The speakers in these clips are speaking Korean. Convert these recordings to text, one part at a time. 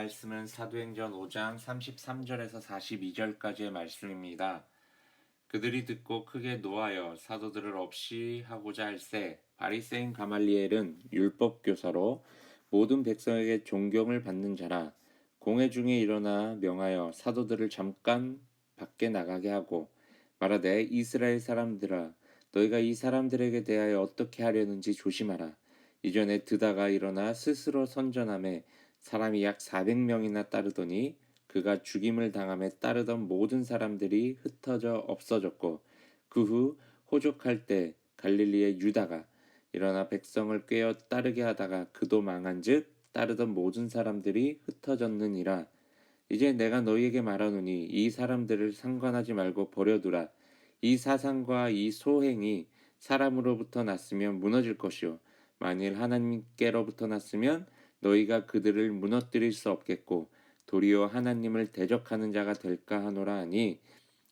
말씀은 사도행전 5장 33절에서 42절까지의 말씀입니다. 그들이 듣고 크게 노하여 사도들을 없이 하고자 할세 바리새인 가말리엘은 율법 교사로 모든 백성에게 존경을 받는 자라. 공회 중에 일어나 명하여 사도들을 잠깐 밖에 나가게 하고 말하되 이스라엘 사람들아 너희가 이 사람들에게 대하여 어떻게 하려는지 조심하라. 이전에 드다가 일어나 스스로 선전하며 사람이 약 400명이나 따르더니 그가 죽임을 당함에 따르던 모든 사람들이 흩어져 없어졌고 그 후 호족할 때 갈릴리의 유다가 일어나 백성을 꿰어 따르게 하다가 그도 망한즉 따르던 모든 사람들이 흩어졌느니라. 이제 내가 너희에게 말하노니 이 사람들을 상관하지 말고 버려두라. 이 사상과 이 소행이 사람으로부터 났으면 무너질 것이요 만일 하나님께로부터 났으면 너희가 그들을 무너뜨릴 수 없겠고 도리어 하나님을 대적하는 자가 될까 하노라 하니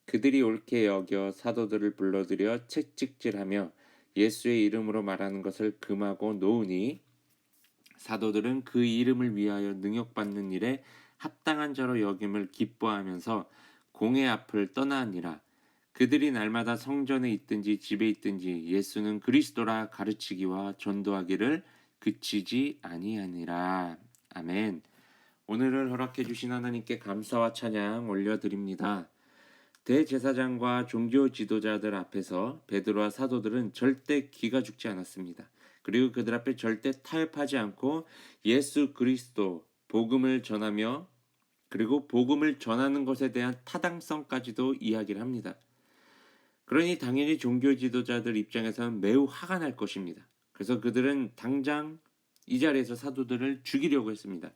그들이 옳게 여겨 사도들을 불러들여 채찍질하며 예수의 이름으로 말하는 것을 금하고 놓으니 사도들은 그 이름을 위하여 능욕받는 일에 합당한 자로 여김을 기뻐하면서 공회 앞을 떠나니라. 그들이 날마다 성전에 있든지 집에 있든지 예수는 그리스도라 가르치기와 전도하기를 그치지 아니하니라. 아멘. 오늘을 허락해 주신 하나님께 감사와 찬양 올려드립니다. 대제사장과 종교 지도자들 앞에서 베드로와 사도들은 절대 기가 죽지 않았습니다. 그리고 그들 앞에 절대 타협하지 않고 예수 그리스도 복음을 전하며 그리고 복음을 전하는 것에 대한 타당성까지도 이야기를 합니다. 그러니 당연히 종교 지도자들 입장에서는 매우 화가 날 것입니다. 그래서 그들은 당장 이 자리에서 사도들을 죽이려고 했습니다.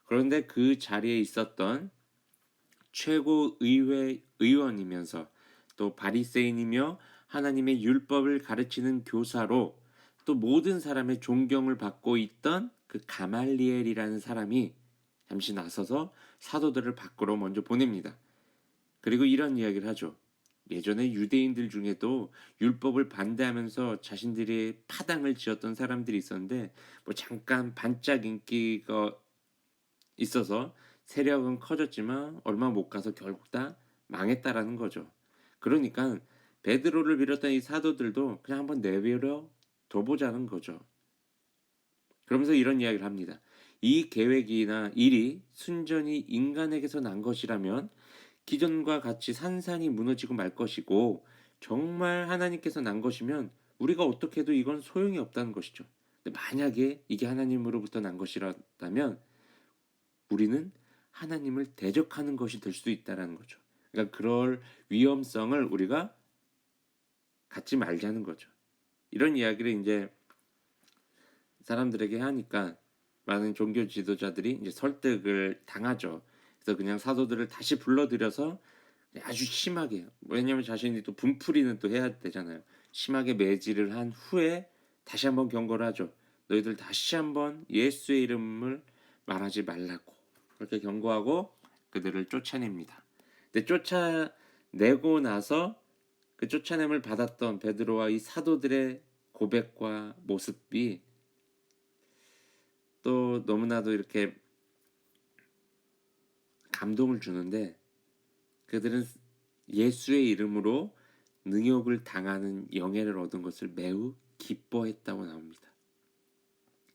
그런데 그 자리에 있었던 최고의회 의원이면서 또 바리새인이며 하나님의 율법을 가르치는 교사로 또 모든 사람의 존경을 받고 있던 그 가말리엘이라는 사람이 잠시 나서서 사도들을 밖으로 먼저 보냅니다. 그리고 이런 이야기를 하죠. 예전에 유대인들 중에도 율법을 반대하면서 자신들의 파당을 지었던 사람들이 있었는데 뭐 잠깐 반짝 인기가 있어서 세력은 커졌지만 얼마 못 가서 결국 다 망했다라는 거죠. 그러니까 베드로를 비롯한 이 사도들도 그냥 한번 내버려 둬보자는 거죠. 그러면서 이런 이야기를 합니다. 이 계획이나 일이 순전히 인간에게서 난 것이라면 기존과 같이 산산이 무너지고 말 것이고 정말 하나님께서 난 것이면 우리가 어떻게 해도 이건 소용이 없다는 것이죠. 근데 만약에 이게 하나님으로부터 난 것이라면 우리는 하나님을 대적하는 것이 될 수도 있다는 거죠. 그러니까 그럴 위험성을 우리가 갖지 말자는 거죠. 이런 이야기를 이제 사람들에게 하니까 많은 종교 지도자들이 이제 설득을 당하죠. 그래서 그냥 사도들을 다시 불러들여서 아주 심하게, 왜냐하면 자신이 또 분풀이는 또 해야 되잖아요. 심하게 매질을 한 후에 다시 한번 경고를 하죠. 너희들 다시 한번 예수의 이름을 말하지 말라고 그렇게 경고하고 그들을 쫓아냅니다. 근데 쫓아내고 나서 그 쫓아냄을 받았던 베드로와 이 사도들의 고백과 모습이 또 너무나도 이렇게 감동을 주는데 그들은 예수의 이름으로 능욕을 당하는 영예를 얻은 것을 매우 기뻐했다고 나옵니다.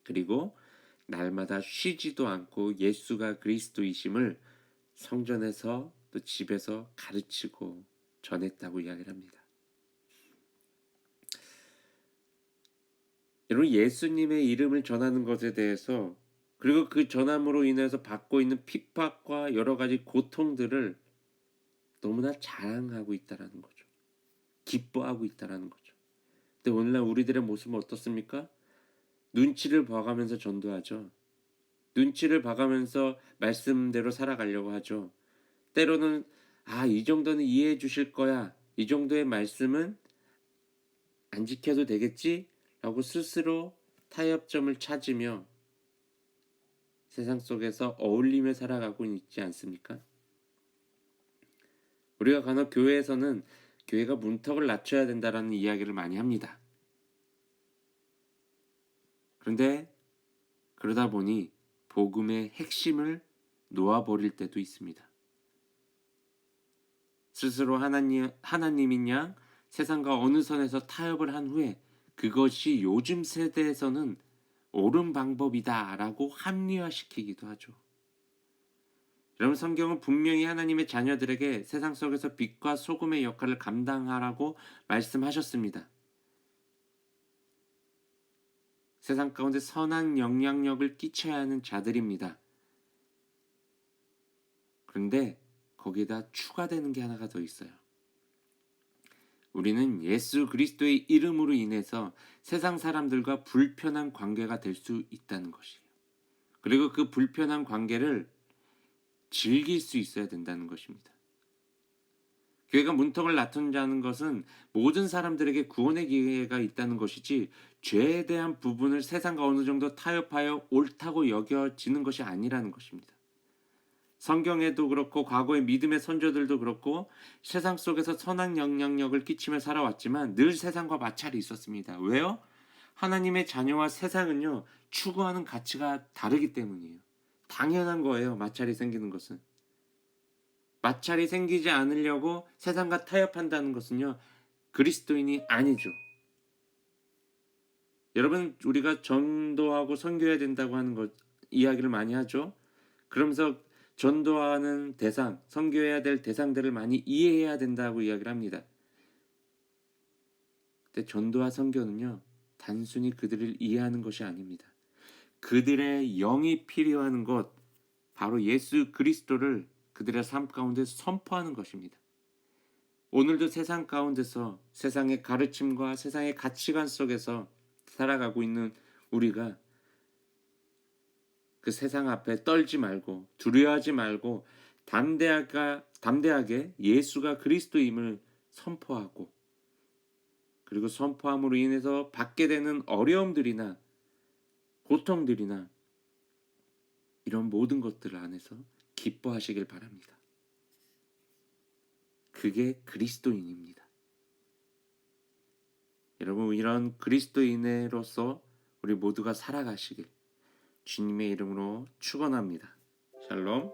그리고 날마다 쉬지도 않고 예수가 그리스도이심을 성전에서 또 집에서 가르치고 전했다고 이야기를 합니다. 여러분, 예수님의 이름을 전하는 것에 대해서 그리고 그 전함으로 인해서 받고 있는 핍박과 여러 가지 고통들을 너무나 자랑하고 있다는 거죠. 기뻐하고 있다는 거죠. 근데 오늘날 우리들의 모습은 어떻습니까? 눈치를 봐가면서 전도하죠. 눈치를 봐가면서 말씀대로 살아가려고 하죠. 때로는 이 정도는 이해해 주실 거야. 이 정도의 말씀은 안 지켜도 되겠지? 라고 스스로 타협점을 찾으며 세상 속에서 어울리며 살아가고 있지 않습니까? 우리가 간혹 교회에서는 교회가 문턱을 낮춰야 된다라는 이야기를 많이 합니다. 그런데 그러다 보니 복음의 핵심을 놓아버릴 때도 있습니다. 스스로 하나님인 양 세상과 어느 선에서 타협을 한 후에 그것이 요즘 세대에서는 옳은 방법이다라고 합리화시키기도 하죠. 여러분, 성경은 분명히 하나님의 자녀들에게 세상 속에서 빛과 소금의 역할을 감당하라고 말씀하셨습니다. 세상 가운데 선한 영향력을 끼쳐야 하는 자들입니다. 그런데 거기에다 추가되는 게 하나가 더 있어요. 우리는 예수 그리스도의 이름으로 인해서 세상 사람들과 불편한 관계가 될 수 있다는 것이에요. 그리고 그 불편한 관계를 즐길 수 있어야 된다는 것입니다. 교회가 문턱을 낮춘다는 것은 모든 사람들에게 구원의 기회가 있다는 것이지 죄에 대한 부분을 세상과 어느 정도 타협하여 옳다고 여겨지는 것이 아니라는 것입니다. 성경에도 그렇고 과거의 믿음의 선조들도 그렇고 세상 속에서 선한 영향력을 끼치며 살아왔지만 늘 세상과 마찰이 있었습니다. 왜요? 하나님의 자녀와 세상은요, 추구하는 가치가 다르기 때문이에요. 당연한 거예요. 마찰이 생기는 것은. 마찰이 생기지 않으려고 세상과 타협한다는 것은요, 그리스도인이 아니죠. 여러분, 우리가 전도하고 선교해야 된다고 하는 것 이야기를 많이 하죠. 그러면서 전도하는 대상, 선교해야 될 대상들을 많이 이해해야 된다고 이야기를 합니다. 근데 전도와 선교는요, 단순히 그들을 이해하는 것이 아닙니다. 그들의 영이 필요한 것, 바로 예수 그리스도를 그들의 삶 가운데 선포하는 것입니다. 오늘도 세상 가운데서 세상의 가르침과 세상의 가치관 속에서 살아가고 있는 우리가 그 세상 앞에 떨지 말고 두려워하지 말고 담대하게 예수가 그리스도임을 선포하고, 그리고 선포함으로 인해서 받게 되는 어려움들이나 고통들이나 이런 모든 것들 안에서 기뻐하시길 바랍니다. 그게 그리스도인입니다. 여러분, 이런 그리스도인으로서 우리 모두가 살아가시길 주님의 이름으로 축원합니다. 샬롬.